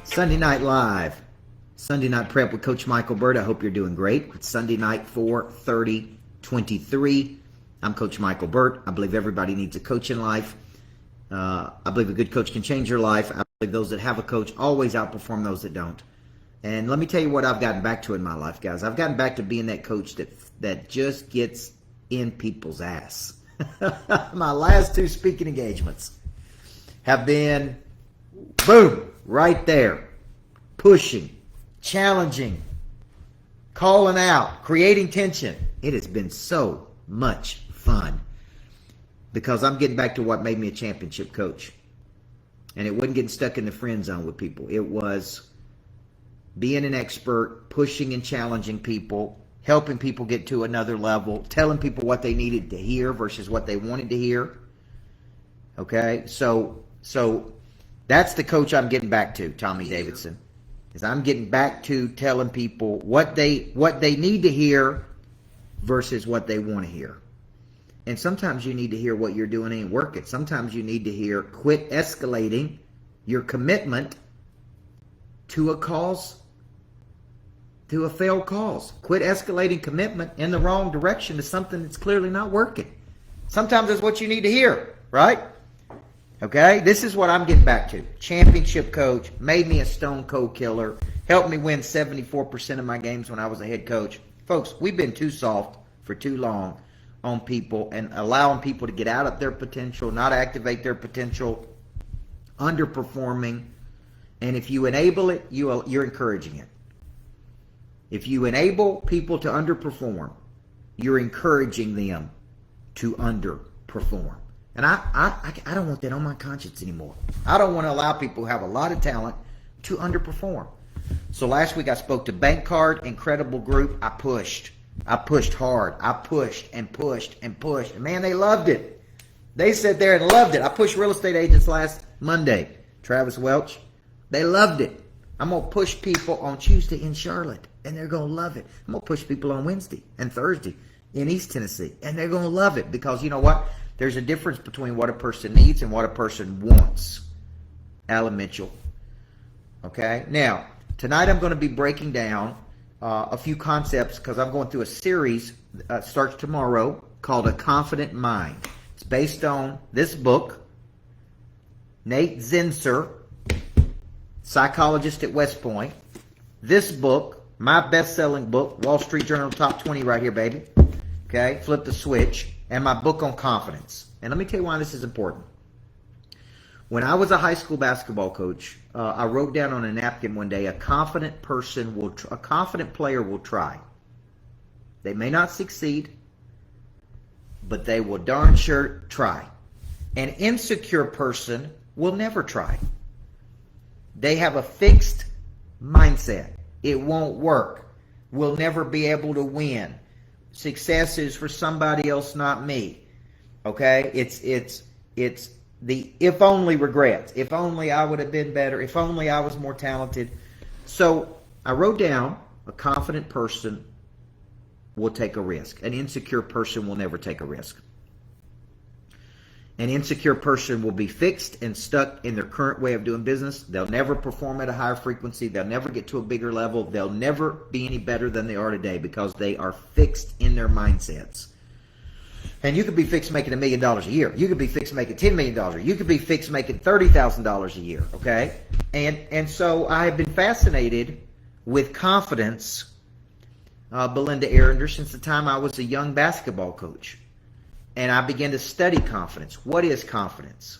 Sunday Night Live, Sunday Night Prep with Coach Micheal Burt. I hope you're doing great. It's Sunday night, 4/30/23. I'm Coach Micheal Burt. I believe everybody needs a coach in life. I believe a good coach can change your life. I believe those that have a coach always outperform those that don't. And let me tell you what I've gotten back to in my life, guys. I've gotten back to being that coach that just gets in people's ass. My last two speaking engagements have been, boom, right there. Pushing, challenging, calling out, creating tension. It has been so much fun because I'm getting back to what made me a championship coach. And it wasn't getting stuck in the friend zone with people. It was being an expert, pushing and challenging people, helping people get to another level, telling people what they needed to hear versus what they wanted to hear. Okay? So that's the coach I'm getting back to, Tommy Davidson. Is I'm getting back to telling people what they need to hear versus what they want to hear. And sometimes you need to hear what you're doing ain't working. Sometimes you need to hear quit escalating your commitment to a cause, to a failed cause. Quit escalating commitment in the wrong direction to something that's clearly not working. Sometimes that's what you need to hear, right? Okay, this is what I'm getting back to. Championship coach, made me a stone cold killer, helped me win 74% of my games when I was a head coach. Folks, we've been too soft for too long on people and allowing people to get out of their potential, not activate their potential, underperforming. And if you enable it, you're encouraging it. If you enable people to underperform, you're encouraging them to underperform. And I don't want that on my conscience anymore. I don't want to allow people who have a lot of talent to underperform. So last week I spoke to Bank Card, incredible group. I pushed hard. I pushed and pushed and pushed. And man, they loved it. They sat there and loved it. I pushed real estate agents last Monday. Travis Welch. They loved it. I'm going to push people on Tuesday in Charlotte, and they're going to love it. I'm going to push people on Wednesday and Thursday in East Tennessee, and they're going to love it because you know what? There's a difference between what a person needs and what a person wants. Alan Mitchell. Okay? Now, tonight I'm going to be breaking down a few concepts because I'm going through a series starts tomorrow called A Confident Mind. It's based on this book. Nate Zinsser, psychologist at West Point. This book, my best-selling book, Wall Street Journal Top 20 right here, baby. Okay? Flip the switch. And my book on confidence. And let me tell you why this is important. When I was a high school basketball coach, I wrote down on a napkin one day, a confident player will try. They may not succeed, but they will darn sure try. An insecure person will never try. They have a fixed mindset. It won't work. We'll never be able to win. Success is for somebody else, not me. Okay? It's the if only regrets. If only I would have been better. If only I was more talented. So I wrote down a confident person will take a risk. An insecure person will never take a risk. An insecure person will be fixed and stuck in their current way of doing business. They'll never perform at a higher frequency. They'll never get to a bigger level. They'll never be any better than they are today because they are fixed in their mindsets. And you could be fixed making $1 million a year. You could be fixed making $10 million a year. You could be fixed making $30,000 a year, okay? And so I have been fascinated with confidence, Belinda Arender, since the time I was a young basketball coach. And I began to study confidence. What is confidence?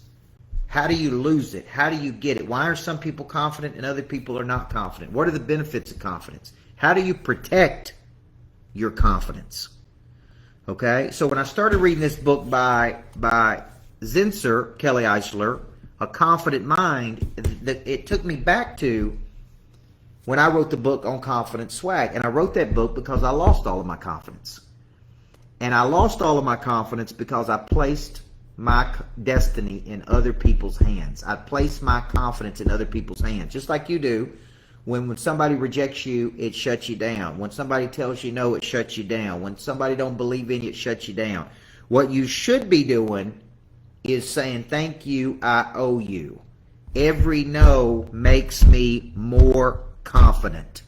How do you lose it? How do you get it? Why are some people confident and other people are not confident? What are the benefits of confidence? How do you protect your confidence? Okay, so when I started reading this book by Zinsser, Kelly Eisler, A Confident Mind, it took me back to when I wrote the book on confidence swag. And I wrote that book because I lost all of my confidence. And I lost all of my confidence because I placed my destiny in other people's hands. I placed my confidence in other people's hands. Just like you do. When somebody rejects you, it shuts you down. When somebody tells you no, it shuts you down. When somebody don't believe in you, it shuts you down. What you should be doing is saying, thank you, I owe you. Every no makes me more confident.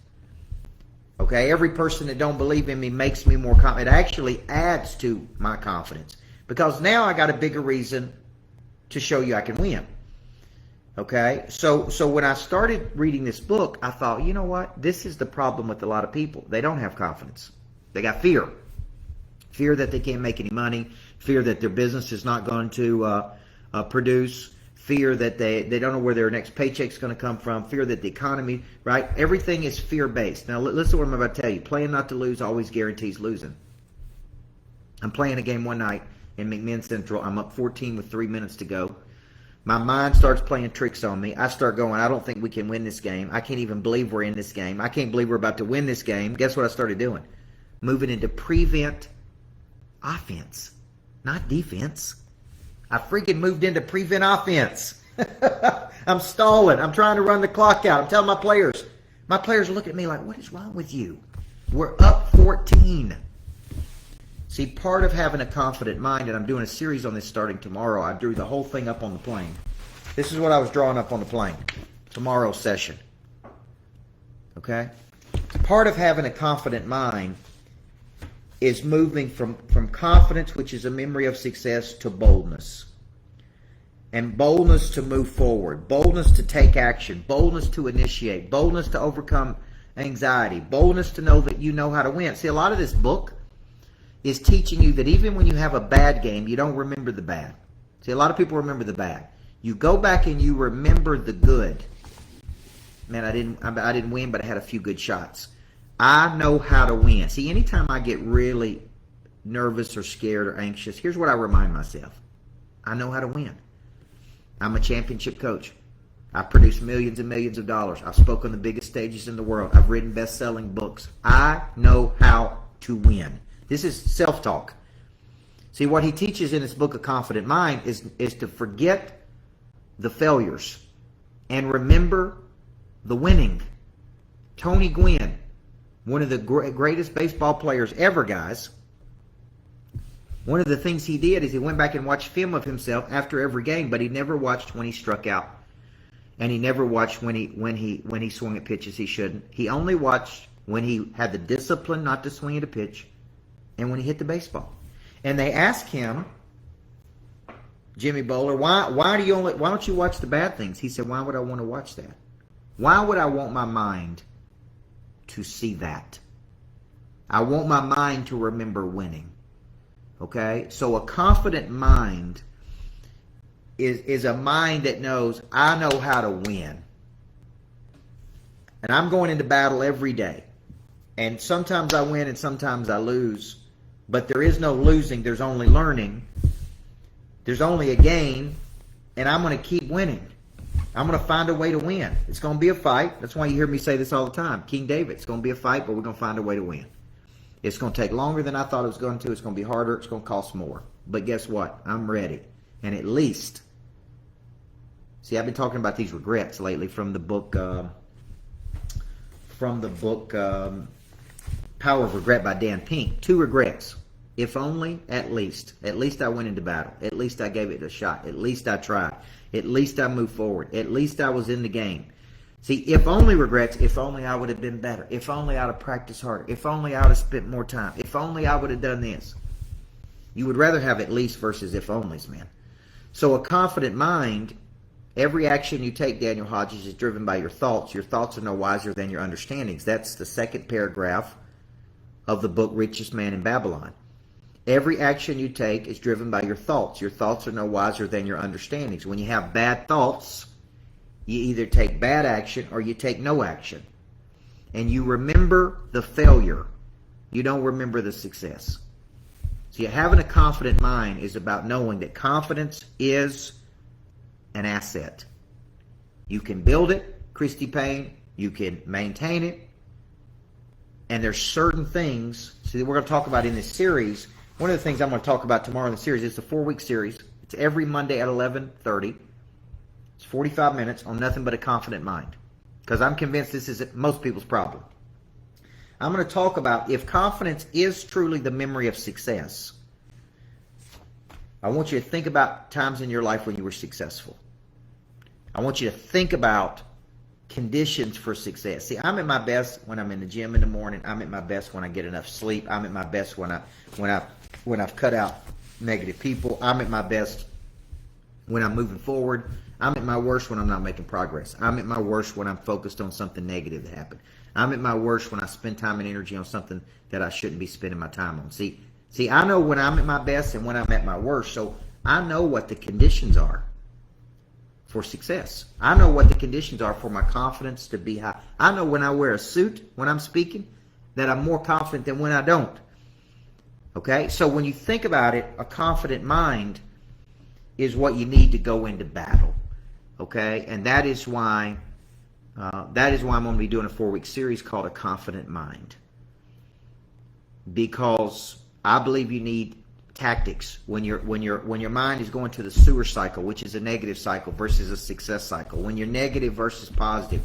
Okay, every person that don't believe in me makes me more confident. It actually adds to my confidence because now I got a bigger reason to show you I can win. Okay, so when I started reading this book, I thought, you know what? This is the problem with a lot of people. They don't have confidence. They got fear. Fear that they can't make any money. Fear that their business is not going to produce. Fear that they don't know where their next paycheck's going to come from. Fear that the economy, right? Everything is fear-based. Now, listen to what I'm about to tell you. Playing not to lose always guarantees losing. I'm playing a game one night in McMinn Central. I'm up 14 with 3 minutes to go. My mind starts playing tricks on me. I start going, I don't think we can win this game. I can't even believe we're in this game. I can't believe we're about to win this game. Guess what I started doing? Moving into prevent offense, not defense. I freaking moved into prevent offense. I'm stalling. I'm trying to run the clock out. I'm telling my players are looking at me like, what is wrong with you? We're up 14. See, part of having a confident mind, and I'm doing a series on this starting tomorrow. I drew the whole thing up on the plane. This is what I was drawing up on the plane. Tomorrow's session. Okay? Part of having a confident mind is moving from confidence, which is a memory of success, to boldness. And boldness to move forward. Boldness to take action. Boldness to initiate. Boldness to overcome anxiety. Boldness to know that you know how to win. See, a lot of this book is teaching you that even when you have a bad game, you don't remember the bad. See, a lot of people remember the bad. You go back and you remember the good. Man, I didn't win, but I had a few good shots. I know how to win. See, anytime I get really nervous or scared or anxious, here's what I remind myself. I know how to win. I'm a championship coach. I've produced millions and millions of dollars. I've spoken on the biggest stages in the world. I've written best-selling books. I know how to win. This is self-talk. See, what he teaches in his book, A Confident Mind, is to forget the failures and remember the winning. Tony Gwynn, one of the greatest baseball players ever, guys. One of the things he did is he went back and watched film of himself after every game, but he never watched when he struck out. And he never watched when he swung at pitches he shouldn't. He only watched when he had the discipline not to swing at a pitch and when he hit the baseball. And they asked him, Jimmy Bowler, why don't you watch the bad things? He said, why would I want to watch that? Why would I want my mind to see that? I want my mind to remember winning. Okay? So a confident mind is a mind that knows, I know how to win. And I'm going into battle every day. And sometimes I win and sometimes I lose. But there is no losing. There's only learning. There's only a gain. And I'm going to keep winning. I'm going to find a way to win. It's going to be a fight. That's why you hear me say this all the time. King David, it's going to be a fight, but we're going to find a way to win. It's going to take longer than I thought it was going to. It's going to be harder. It's going to cost more. But guess what? I'm ready. And at least, see, I've been talking about these regrets lately from the book Power of Regret by Dan Pink. 2 regrets. If only, at least. At least I went into battle. At least I gave it a shot. At least I tried. At least I moved forward. At least I was in the game. See, if only regrets, if only I would have been better. If only I would have practiced harder. If only I would have spent more time. If only I would have done this. You would rather have at least versus if onlys, man. So a confident mind, every action you take, Daniel Hodges, is driven by your thoughts. Your thoughts are no wiser than your understandings. That's the second paragraph of the book Richest Man in Babylon. Every action you take is driven by your thoughts. Your thoughts are no wiser than your understandings. When you have bad thoughts, you either take bad action or you take no action. And you remember the failure. You don't remember the success. So having a confident mind is about knowing that confidence is an asset. You can build it, Christy Payne. You can maintain it. And there's certain things, see, we're going to talk about in this series. One of the things I'm going to talk about tomorrow in the series, it's a 4-week series. It's every Monday at 11:30. It's 45 minutes on nothing but a confident mind. Because I'm convinced this is most people's problem. I'm going to talk about if confidence is truly the memory of success. I want you to think about times in your life when you were successful. I want you to think about conditions for success. See, I'm at my best when I'm in the gym in the morning. I'm at my best when I get enough sleep. I'm at my best when I've cut out negative people. I'm at my best when I'm moving forward. I'm at my worst when I'm not making progress. I'm at my worst when I'm focused on something negative that happened. I'm at my worst when I spend time and energy on something that I shouldn't be spending my time on. See, I know when I'm at my best and when I'm at my worst, so I know what the conditions are for success. I know what the conditions are for my confidence to be high. I know when I wear a suit when I'm speaking that I'm more confident than when I don't. Okay? So when you think about it, a confident mind is what you need to go into battle. Okay? And that is why I'm going to be doing a 4-week series called A Confident Mind. Because I believe you need tactics when your mind is going to the sewer cycle, which is a negative cycle versus a success cycle. When you're negative versus positive,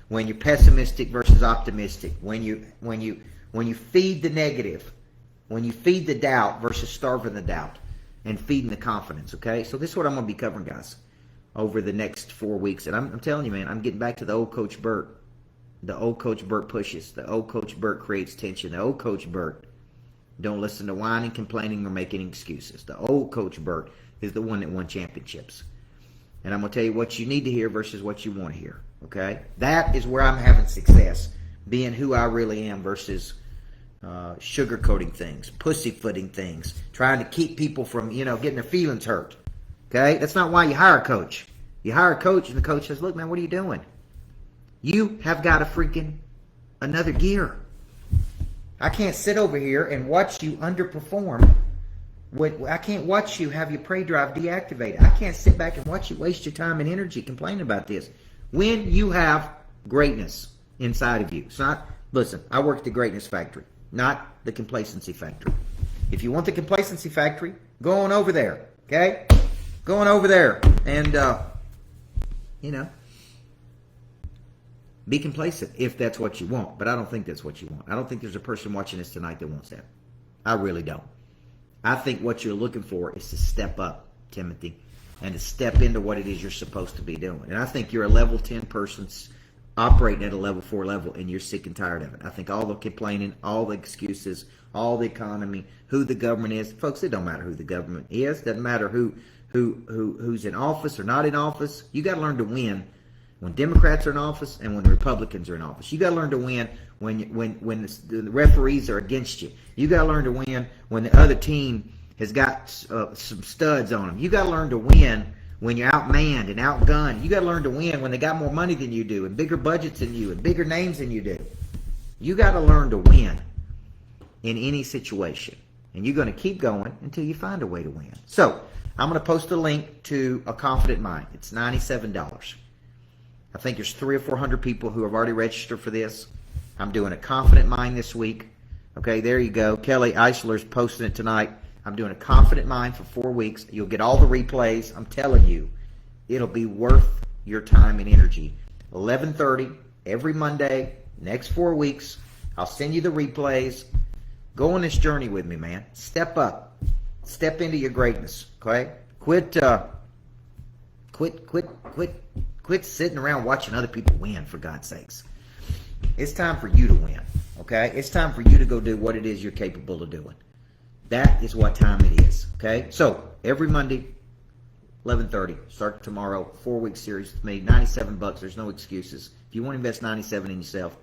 when you're pessimistic versus optimistic, when you feed the negative, when you feed the doubt versus starving the doubt and feeding the confidence. Okay, so this is what I'm going to be covering, guys, over the next 4 weeks. And I'm telling you, man, I'm getting back to the old Coach Burt. The old Coach Burt pushes. The old Coach Burt creates tension. The old Coach Burt don't listen to whining, complaining, or making excuses. The old Coach Burt is the one that won championships. And I'm going to tell you what you need to hear versus what you want to hear. Okay? That is where I'm having success, being who I really am versus sugarcoating things, pussyfooting things, trying to keep people from, getting their feelings hurt. Okay? That's not why you hire a coach. You hire a coach and the coach says, look, man, what are you doing? You have got a freaking another gear. I can't sit over here and watch you underperform. I can't watch you have your prey drive deactivated. I can't sit back and watch you waste your time and energy complaining about this. When you have greatness inside of you. It's not, listen, I work at the greatness factory, not the complacency factory. If you want the complacency factory, go on over there. Okay? Go on over there and, be complacent if that's what you want, but I don't think that's what you want. I don't think there's a person watching this tonight that wants that. I really don't. I think what you're looking for is to step up, Timothy, and to step into what it is you're supposed to be doing. And I think you're a level 10 person operating at a level 4 level, and you're sick and tired of it. I think all the complaining, all the excuses, all the economy, who the government is. Folks, it don't matter who the government is. It doesn't matter who's in office or not in office. You got to learn to win when Democrats are in office and when Republicans are in office. You got to learn to win when the referees are against you. You got to learn to win when the other team has got some studs on them. You got to learn to win when you're outmanned and outgunned. You got to learn to win when they got more money than you do and bigger budgets than you and bigger names than you do. You got to learn to win in any situation. And you're going to keep going until you find a way to win. So I'm going to post a link to A Confident Mind. It's $97. I think there's 300 or 400 people who have already registered for this. I'm doing A Confident Mind this week. Okay, there you go. Kelly Eisler's posting it tonight. I'm doing A Confident Mind for 4 weeks. You'll get all the replays. I'm telling you, it'll be worth your time and energy. 11:30 every Monday, next 4 weeks. I'll send you the replays. Go on this journey with me, man. Step up. Step into your greatness. Okay? Quit sitting around watching other people win, for God's sakes. It's time for you to win, okay? It's time for you to go do what it is you're capable of doing. That is what time it is, okay? So, every Monday, 11:30, start tomorrow, 4-week series with me, $97. There's no excuses. If you want to invest $97 in yourself,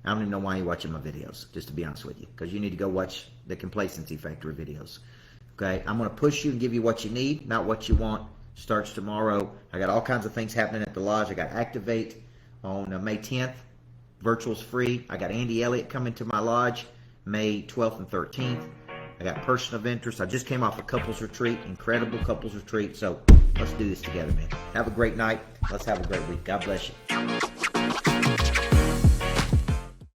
I don't even know why you're watching my videos, just to be honest with you, because you need to go watch the Complacency Factory videos, okay? I'm going to push you and give you what you need, not what you want. Starts tomorrow. I got all kinds of things happening at the lodge. I got Activate on May 10th. Virtual's free. I got Andy Elliott coming to my lodge May 12th and 13th. I got Person of Interest. I just came off a couples retreat, incredible couples retreat. So let's do this together, man. Have a great night. Let's have a great week. God bless you.